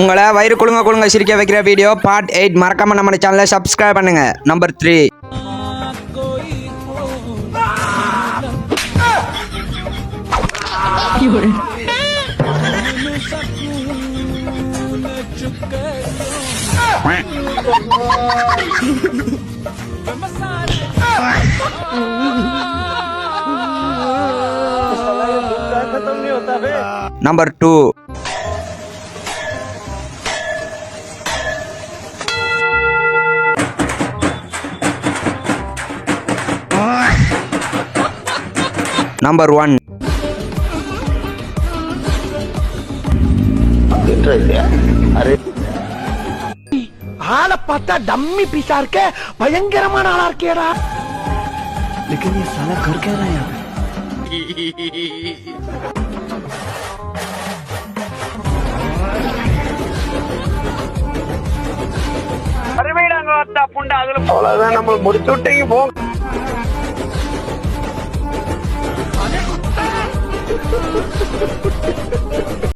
உங்களை வயிறு குழுங்க சிரிக்க வைக்கிற வீடியோ பார்ட் 8 மறக்காம நம்ம சேனலை சப்ஸ்கிரைப் பண்ணுங்க. நம்பர் 3 नंबर 2 नंबर 1 ஆளை பார்த்தா டம்மி பீஸா இருக்க பயங்கரமான ஆளா இருக்கேடா. लेकिन ये साला कर क्या रहा है यहाँ पे? அவ்வளவுதான், நம்ம முடிச்சு விட்டீங்க போ.